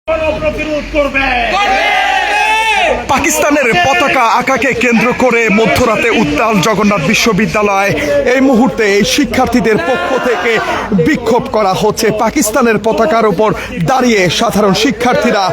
প্রতিরোধ করবে। পাকিস্তানের পতাকা আঁকাকে কেন্দ্র করে মধ্যরাতে উত্তাল জগন্নাথ বিশ্ববিদ্যালয়। এই মুহূর্তে এই শিক্ষার্থীদের পক্ষ থেকে বিক্ষোভ করা হচ্ছে। পাকিস্তানের পতাকার উপর দাঁড়িয়ে সাধারণ শিক্ষার্থীরা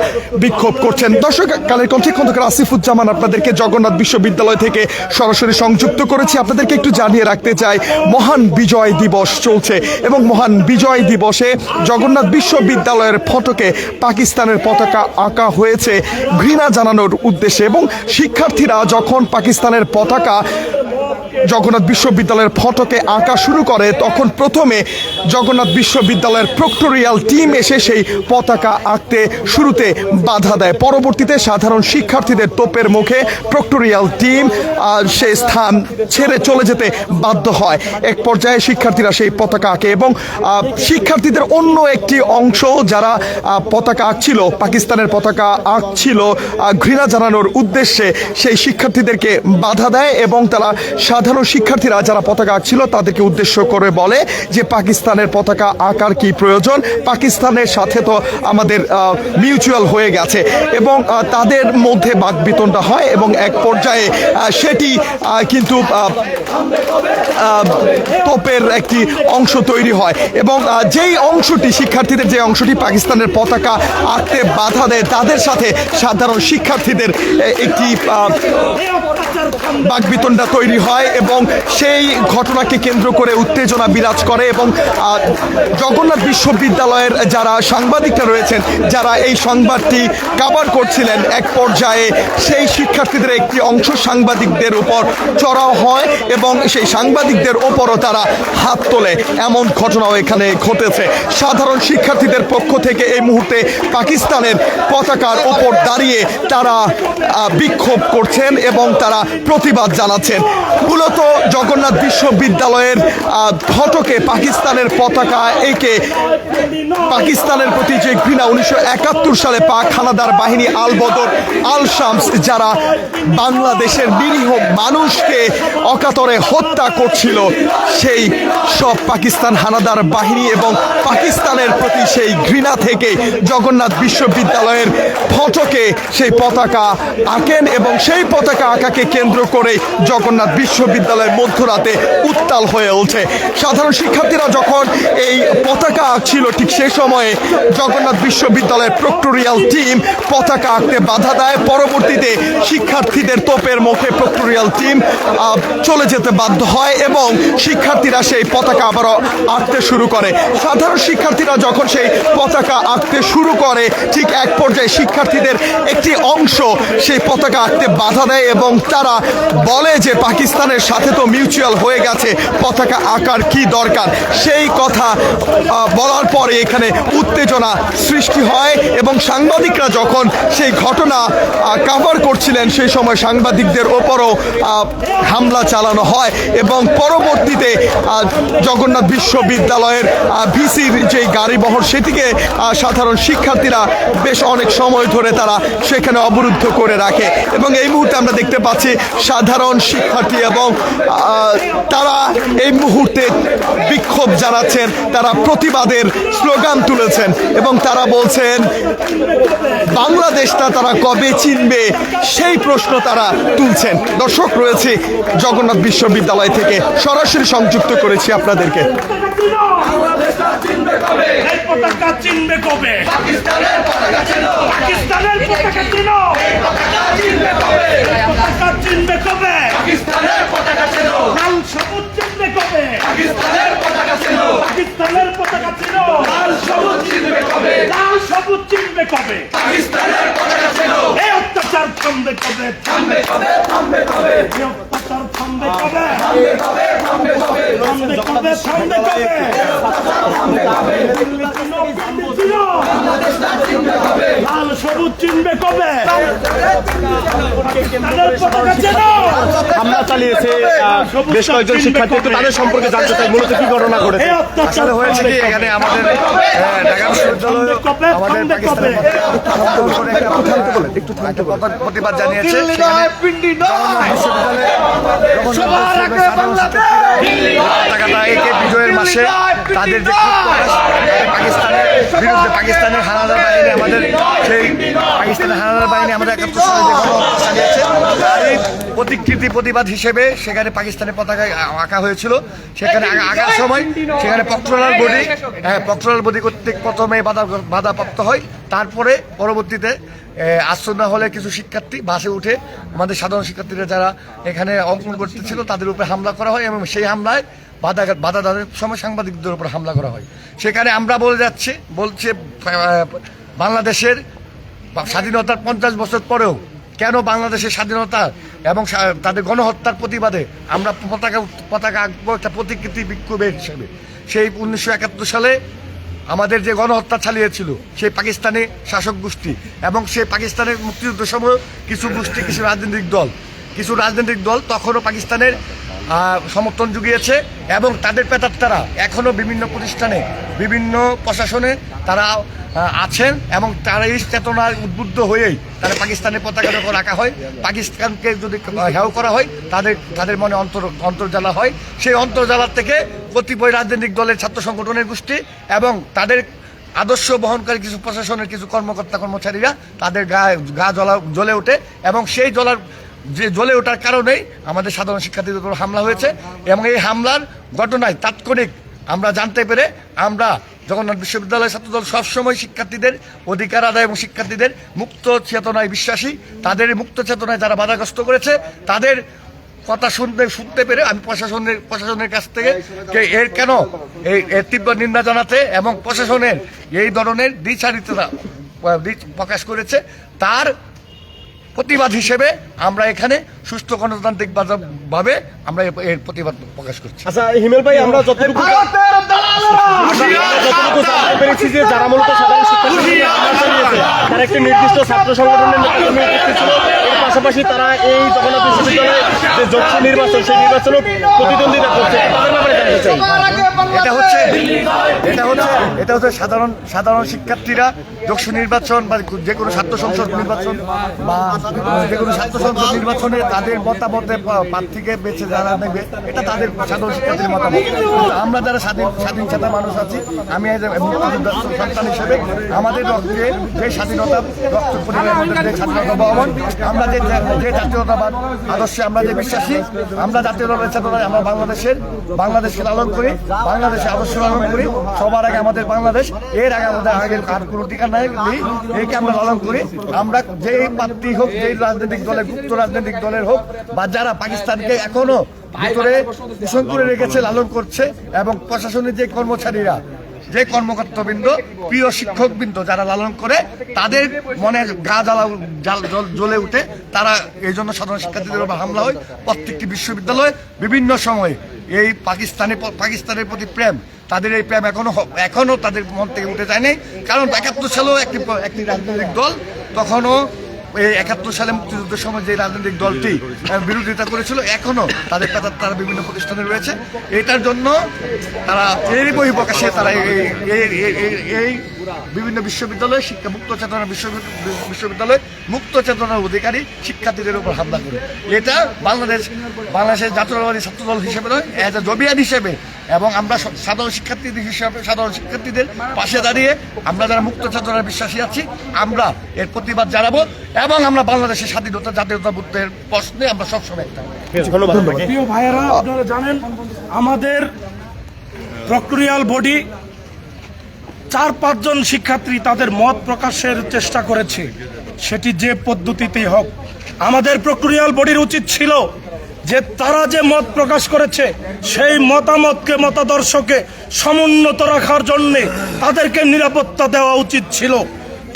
বিক্ষোভ করছেন। দর্শক, কালের কণ্ঠে খন্দকার আসিফুজ্জামান আপনাদেরকে জগন্নাথ বিশ্ববিদ্যালয় থেকে সরাসরি সংযুক্ত করেছি। আপনাদেরকে একটু জানিয়ে রাখতে চাই, মহান বিজয় দিবস চলছে এবং মহান বিজয় দিবসে জগন্নাথ বিশ্ববিদ্যালয়ের ফটকে পাকিস্তানের পতাকা আঁকা হয়েছে ঘৃণা জানানোর উদ্দেশ্যে। এবং শিক্ষার্থীরা যখন পাকিস্তানের পতাকা জগন্নাথ বিশ্ববিদ্যালয়ের ফটকে আঁকা শুরু করে, তখন প্রথমে জগন্নাথ বিশ্ববিদ্যালয়ের প্রক্টোরিয়াল টিম এসে সেই পতাকা আঁকতে শুরুতে বাধা দেয়। পরবর্তীতে সাধারণ শিক্ষার্থীদের তোপের মুখে প্রক্টোরিয়াল টিম সেই স্থান ছেড়ে চলে যেতে বাধ্য হয়। এক পর্যায়ে শিক্ষার্থীরা সেই পতাকা আঁকে এবং শিক্ষার্থীদের অন্য একটি অংশ যারা পতাকা আঁকছিল, পাকিস্তানের পতাকা আঁকছিল ঘৃণা জানানোর উদ্দেশ্যে, সেই শিক্ষার্থীদেরকে বাধা দেয় এবং তারা সাধারণ শিক্ষার্থীরা যারা পতাকা আঁকছিল তাদেরকে উদ্দেশ্য করে বলে যে পাকিস্তানের পতাকা আঁকার কি প্রয়োজন, পাকিস্তানের সাথে তো আমাদের মিউচুয়াল হয়ে গেছে। এবং তাদের মধ্যে বাকবিতণ্ডা হয় এবং এক পর্যায়ে সেটি কিন্তু তোপের একটি অংশ তৈরি হয় এবং যেই অংশটি শিক্ষার্থীদের যে অংশটি পাকিস্তানের পতাকা আঁকতে বাধা দেয়, তাদের সাথে সাধারণ শিক্ষার্থীদের একটি বাকবিতণ্ডা তৈরি হয় এবং সেই ঘটনাকে কেন্দ্র করে উত্তেজনা বিরাজ করে। এবং জগন্নাথ বিশ্ববিদ্যালয়ের যারা সাংবাদিকরা রয়েছেন, যারা এই সংবাদটি কভার করছিলেন, এক পর্যায়ে সেই শিক্ষার্থীদের একটি অংশ সাংবাদিকদের উপর চড়াও হয় এবং সেই সাংবাদিকদের ওপরও তারা হাত তোলে। এমন ঘটনাও এখানে ঘটেছে। সাধারণ শিক্ষার্থীদের পক্ষ থেকে এই মুহূর্তে পাকিস্তানের পতাকার ওপর দাঁড়িয়ে তারা বিক্ষোভ করছেন এবং তারা প্রতিবাদ জানাচ্ছেন। মূলত জগন্নাথ বিশ্ববিদ্যালয়ের ফটকে পাকিস্তানের পতাকা এঁকে পাকিস্তানের প্রতি যে ঘৃণা, 1971 সালে পাক হানাদার বাহিনী আল বদর, আল শামস যারা বাংলাদেশের নিরীহ মানুষকে অকাতরে হত্যা করছিল, সেই সব পাকিস্তান হানাদার বাহিনী এবং পাকিস্তানের প্রতি সেই ঘৃণা থেকে জগন্নাথ বিশ্ববিদ্যালয়ের ফটকে সেই পতাকা আঁকেন এবং সেই পতাকা আঁকাকে কেন্দ্র করে জগন্নাথ বিশ্ববিদ্যালয়ের মধ্যরাতে উত্তাল হয়ে ওঠে। সাধারণ শিক্ষার্থীরা যখন এই পতাকা আঁকছিল, ঠিক সেই সময়ে জগন্নাথ বিশ্ববিদ্যালয়ের প্রক্টোরিয়াল টিম পতাকা আঁকতে বাধা দেয়। পরবর্তীতে শিক্ষার্থীদের তোপের মুখে প্রক্টোরিয়াল টিম চলে যেতে বাধ্য হয় এবং শিক্ষার্থীরা সেই পতাকা আবারও আঁকতে শুরু করে। সাধারণ শিক্ষার্থীরা যখন সেই পতাকা আঁকতে শুরু করে, ঠিক এক পর্যায়ে শিক্ষার্থীদের একটি অংশ সেই পতাকা আঁকতে বাধা দেয় এবং তারা বলে যে পাকিস্তানের সাথে তো মিউচুয়াল হয়ে গেছে, পতাকা আঁকার কি দরকার। সেই কথা বলার পরে এখানে উত্তেজনা সৃষ্টি হয় এবং সাংবাদিকরা যখন সেই ঘটনা কভার করছিলেন, সেই সময় সাংবাদিকদের ওপরও হামলা চালানো হয় এবং পরবর্তীতে জগন্নাথ বিশ্ববিদ্যালয়ের ভিসির যে গাড়িবহর, সেটিকে সাধারণ শিক্ষার্থীরা বেশ অনেক সময় ধরে তারা সেখানে অবরুদ্ধ করে রাখে। এবং এই মুহূর্তে আমরা দেখতে পাচ্ছি সাধারণ শিক্ষার্থী এবং তারা এই মুহূর্তে বিক্ষোভ জানাচ্ছেন, তারা প্রতিবাদের স্লোগান তুলেছেন এবং তারা বলছেন বাংলাদেশটা তারা কবে চিনবে, সেই প্রশ্ন তারা তুলছেন। দর্শক, রয়েছে জগন্নাথ বিশ্ববিদ্যালয় থেকে সরাসরি সংযুক্ত করেছি আপনাদেরকে। লাল চিনবে কবে? হামলা চালিয়েছে বেশ কয়েকজন শিক্ষার্থী, তো তাদের সম্পর্কে জানতে চাই মূলত কি ঘটনা ঘটেছে। আসলে হয়েছে কি, এখানে আমাদের ঢাকা বিশ্ববিদ্যালয় আমাদের পাকিস্তানের প্রতিবাদ জানিয়েছে। সেখানে পতাকাটা একে বিজয়ের মাসে তাদের যে পাকিস্তানের বিরুদ্ধে পাকিস্তানের হানাদার বাহিনী আমাদের সেই পাকিস্তানের হানাদার বাহিনী আমাদের 71 সালে যে গণহত্যা চালিয়েছে তারই প্রতিকৃতি প্রতিবাদ হিসেবে সেখানে পাকিস্তানের পতাকায় আঁকা হয়েছিল। সেখানে আঁকার সময় সেখানে পক্টরাল বডি কর্তৃক প্রথমে বাধাপ্রাপ্ত হয়। তারপরে পরবর্তীতে আশ্রয় হলে কিছু শিক্ষার্থী বাসে উঠে আমাদের সাধারণ শিক্ষার্থীরা যারা এখানে অংশগ্রহণ করতেছিল তাদের উপরে হামলা করা হয় এবং সেই হামলায় বাধা দানের সময় সাংবাদিকদের উপর হামলা করা হয়। সেখানে আমরা বলছে বাংলাদেশের স্বাধীনতার 50 বছর পরেও কেন বাংলাদেশের স্বাধীনতা এবং তাদের গণহত্যার প্রতিবাদে আমরা পতাকা আঁকবো একটা প্রতিকৃতি বিক্ষোভের হিসেবে। সেই 1971 সালে আমাদের যে গণহত্যা চালিয়েছিল সেই পাকিস্তানি শাসক গোষ্ঠী এবং সেই পাকিস্তানের মুক্তিযুদ্ধ সময় কিছু গোষ্ঠী কিছু রাজনৈতিক দল তখনও পাকিস্তানের সমর্থন জুগিয়েছে এবং তাদের প্রেতাত্মারা এখনও বিভিন্ন প্রতিষ্ঠানে বিভিন্ন প্রশাসনে তারা আছেন এবং তারা এই চেতনায় উদ্বুদ্ধ হয়েই তারা পাকিস্তানের পতাকা যখন রাখা হয়, পাকিস্তানকে যদি হেয় করা হয় তাদের মনে অন্তর্জ্বালা হয়। সেই অন্তর্জ্বালার থেকে কতিপয় রাজনৈতিক দলের ছাত্র সংগঠনের গোষ্ঠী এবং তাদের আদর্শ বহনকারী কিছু প্রশাসনের কিছু কর্মচারীরা তাদের গা জ্বলে ওঠে এবং সেই জ্বলে ওঠার কারণেই আমাদের সাধারণ শিক্ষার্থীদের উপর হামলা হয়েছে। এবং এই হামলার ঘটনায় তাৎক্ষণিক আমরা জানতে পেরে আমরা জগন্নাথ বিশ্ববিদ্যালয় ছাত্রদল সবসময় শিক্ষার্থীদের অধিকার আদায় এবং শিক্ষার্থীদের মুক্ত চেতনায় বিশ্বাসী। তাদের মুক্ত চেতনায় যারা বাধাগ্রস্ত করেছে তাদের কথা শুনতে পেরে আমি প্রশাসনের কাছ থেকে এর তীব্র নিন্দা জানাতে এবং প্রশাসনের এই ধরনের দ্বিচারিতা প্রকাশ করেছে তার প্রতিবাদ হিসেবে আমরা এখানে সুষ্ঠু গণতান্ত্রিক ভাবে আমরা এর প্রতিবাদ প্রকাশ করছি। আচ্ছা হিমেল ভাই, আমরা যতটুকু পেরেছি যে যারা মূলত সাধারণ শিক্ষার্থী তারা একটি নির্দিষ্ট ছাত্র সংগঠনের নেতৃত্বে ছিল, এর পাশাপাশি তারা এই জগন্নাথ বিশ্ববিদ্যালয়ে যে যোগ্য নির্বাচন সেই নির্বাচনেও প্রতিদ্বন্দ্বিতা করছে, তাদের ব্যাপারে জানতে চাই। এটা হচ্ছে সাধারণ শিক্ষার্থীরা যোগ্য নির্বাচন বা যে কোনো ছাত্র সংসদ নির্বাচন বা যে কোনো ছাত্র সংসদ নির্বাচনে তাদের মতামতে প্রার্থীকে বেছে যারা নেবে এটা তাদের সাধারণ শিক্ষার্থীর মতামত। আমরা যারা স্বাধীন চেতা মানুষ আছি, আমি মুক্তিযোদ্ধা সন্তান হিসেবে আমাদের রক্তে যে স্বাধীনতা রক্ত পরিবারের স্বাধীনতা বহন, আমরা যে জাতীয়তাবাদ আদর্শে আমরা যে বিশ্বাসী, আমরা জাতীয়তাবাদের চেতনায় আমরা বাংলাদেশকে লালন করি, বাংলাদেশের আদর্শ লালন করি। সবার আগে আমাদের বাংলাদেশ, এর আগে আমাদের আর কোনো ঠিকানা নেই, এইকে আমরা লালন করি। আমরা যেই প্রার্থী হোক, যেই রাজনৈতিক দলের গুপ্ত রাজনৈতিক দলের হোক বা যারা পাকিস্তানকে এখনো ভিতরে পোষণ করে রেখেছে, লালন করছে এবং প্রশাসনের যে কর্মচারীরা যে কর্মকর্তাবৃন্দ প্রিয় শিক্ষকবৃন্দ যারা লালন করে তাদের মনে গা জ্বলে উঠে, তারা এই জন্য সাধারণ শিক্ষার্থীদের উপর হামলা হয়। প্রত্যেকটি বিশ্ববিদ্যালয়ে বিভিন্ন সময়ে এই পাকিস্তানের প্রতি প্রেম, তাদের এই প্রেম এখনো তাদের মন থেকে উঠে যায়নি। কারণ 71 সালেও একটি রাজনৈতিক দল তখনও এই 71 সালে মুক্তিযুদ্ধের সময় যে রাজনৈতিক দলটি বিরোধিতা করেছিল এখনো তারা বিভিন্ন প্রতিষ্ঠানে রয়েছে। এটার জন্য তারা এরই বহিঃপ্রকাশে তারা এই বিভিন্ন বিশ্ববিদ্যালয়ে মুক্ত চেতনার বিশ্ববিদ্যালয়ে মুক্ত চেতনার অধিকারী শিক্ষার্থীদের উপর হামলা করে। এটা বাংলাদেশের জাতীয়তাবাদী ছাত্রদল হিসেবে নয়, এজ এ জবিয়ান হিসেবে এবং আমরা সাধারণ শিক্ষার্থীদের পাশে দাঁড়িয়ে আমরা যারা মুক্ত চেতনার বিশ্বাসী আছি আমরা এর প্রতিবাদ জানাবো এবং আমরা বাংলাদেশের স্বাধীনতা জাতীয়তাবোধের প্রশ্নে আমরা সবসময় একটা। প্রিয় ভাইয়েরা, আপনারা জানেন আমাদের প্রক্রিয়াল বডি 4-5 জন শিক্ষার্থী তাদের মত প্রকাশের চেষ্টা করেছে, সেটি যে পদ্ধতিতেই হোক। আমাদের প্রক্রিয়াল বডির উচিত ছিল যে তারা যে মত প্রকাশ করেছে সেই মতামতকে মতাদর্শকে সমুন্নত রাখার জন্যে তাদেরকে নিরাপত্তা দেওয়া উচিত ছিল।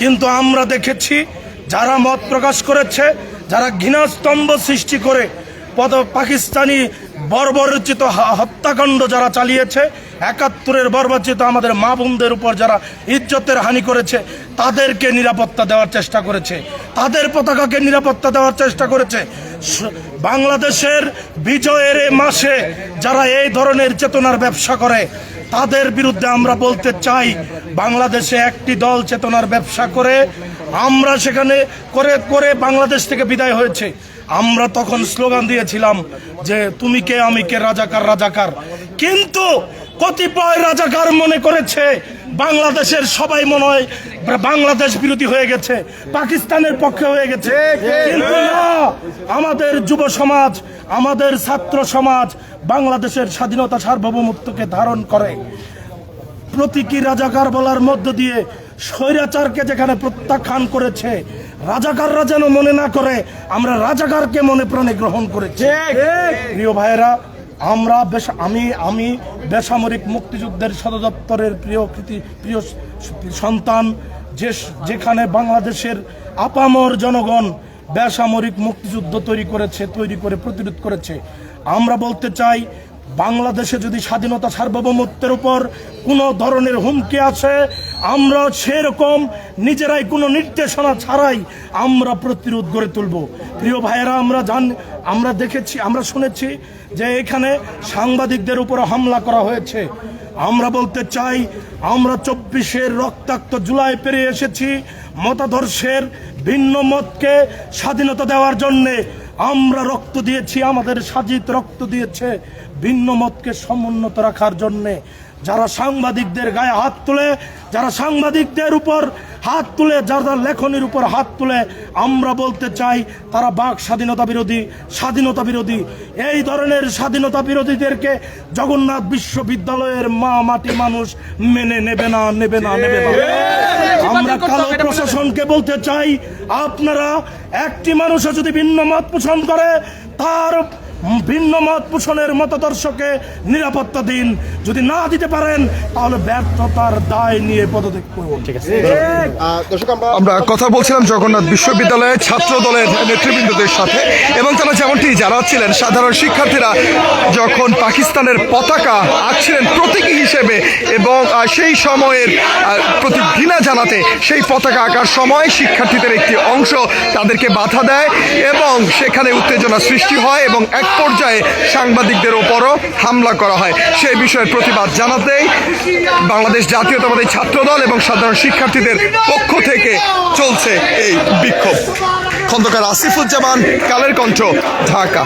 কিন্তু আমরা দেখেছি যারা মত প্রকাশ করেছে, যারা ঘৃণাস্তম্ভ সৃষ্টি করে পাকিস্তানি বর্বরচিত হত্যাকাণ্ড যারা চালিয়েছে, 71-এর বর্বরচিত আমাদের মা বোনদের উপর যারা ইজ্জতের হানি করেছে, তাদেরকে নিরাপত্তা দেওয়ার চেষ্টা করেছে, তাদের পতাকাকে নিরাপত্তা দেওয়ার চেষ্টা করেছে। বাংলাদেশের বিজয়ের এ মাসে যারা এই ধরনের চেতনার ব্যবসা করে তাদের বিরুদ্ধে আমরা বলতে চাই, বাংলাদেশে একটি দল চেতনার ব্যবসা করে আমরা সেখানে করে বাংলাদেশ থেকে বিদায় হয়েছে। আমরা তখন স্লোগান দিয়েছিলাম যে তুমি কে আমি কে, রাজাকার রাজাকার। কিন্তু কতিপয় রাজাকার মনে করেছে বাংলাদেশের সবাই মনে হয় বাংলাদেশ বিরোধী হয়ে গেছে, পাকিস্তানের পক্ষে হয়ে গেছে। কিন্তু না, আমাদের যুব সমাজ, আমাদের ছাত্র সমাজ বাংলাদেশের স্বাধীনতা সার্বভৌমত্বকে ধারণ করে। প্রতীকী রাজাকার বলার মধ্য দিয়ে স্বৈরাচারকে যেখানে প্রত্যাখ্যান করেছে, রাজাকাররা যেন মনে না করে আমরা রাজাকারকে মনে প্রাণে গ্রহণ করেছি। প্রিয় ভাইয়েরা, আমি বেসামরিক মুক্তিযুদ্ধের সদর দপ্তরের প্রিয় সন্তান, যেখানে বাংলাদেশের আপামর জনগণ বেসামরিক মুক্তিযুদ্ধ তৈরি করে প্রতিরোধ করেছে। আমরা বলতে চাই, বাংলাদেশে যদি স্বাধীনতা সার্বভৌমত্বের উপর কোনো ধরনের হুমকি আসে, আমরা সেরকম নিজেরাই কোনো নির্দেশনা ছাড়াই আমরা প্রতিরোধ গড়ে তুলব। প্রিয় ভাইয়েরা, আমরা দেখেছি, আমরা শুনেছি যে এখানে সাংবাদিকদের উপর হামলা করা হয়েছে। আমরা বলতে চাই, আমরা 24-এর রক্তাক্ত জুলাই পেরিয়ে এসেছি। মতাদর্শের ভিন্ন মতকে স্বাধীনতা দেওয়ার জন্যে আমরা রক্ত দিয়েছি, আমাদের সাজিদ রক্ত দিয়েছে ভিন্ন মতকে সমুন্নত রাখার জন্যে। যারা সাংবাদিকদের গায়ে হাত তুলে, যারা সাংবাদিকদের উপর হাত তুলে, যারা লেখনির উপর হাত তুলে, আমরা বলতে চাই তারা বাক স্বাধীনতা বিরোধী। এই ধরনের স্বাধীনতা বিরোধীদেরকে জগন্নাথ বিশ্ববিদ্যালয়ের মাটি মানুষ মেনে নেবে না। আমরা কালো প্রশাসনকে বলতে চাই, আপনারা একটি মানুষও যদি ভিন্ন মত পোষণ করে তার ভিন্ন মত পোষণের মতাদর্শকে নিরাপত্তা দিন। যদি না দিতে পারেন তাহলে ব্যর্থতার দায় নিয়ে পদত্যাগ করুন। ঠিক আছে। আমরা কথা বলছিলাম জগন্নাথ বিশ্ববিদ্যালয়ের ছাত্র দলের নেতৃবৃন্দদের সাথে, এবং তারা যেমনটি জানাচ্ছিলেন, সাধারণ শিক্ষার্থীরা যখন পাকিস্তানের পতাকা আঁকছিলেন প্রতীকী হিসেবে এবং সেই সময়ের প্রতি ঘৃণা জানাতে সেই পতাকা আঁকার সময় শিক্ষার্থীদের একটি অংশ তাদেরকে বাধা দেয় এবং সেখানে উত্তেজনা সৃষ্টি হয় এবং এক পর্যায়ে সাংবাদিকদের ওপরও হামলা করা হয়। সেই বিষয়ে প্রতিবাদ জানাতেই বাংলাদেশ জাতীয়তাবাদী ছাত্রদল এবং সাধারণ শিক্ষার্থীদের পক্ষ থেকে চলছে এই বিক্ষোভ। খন্দকার আসিফুজ্জামান, কালের কণ্ঠ, ঢাকা।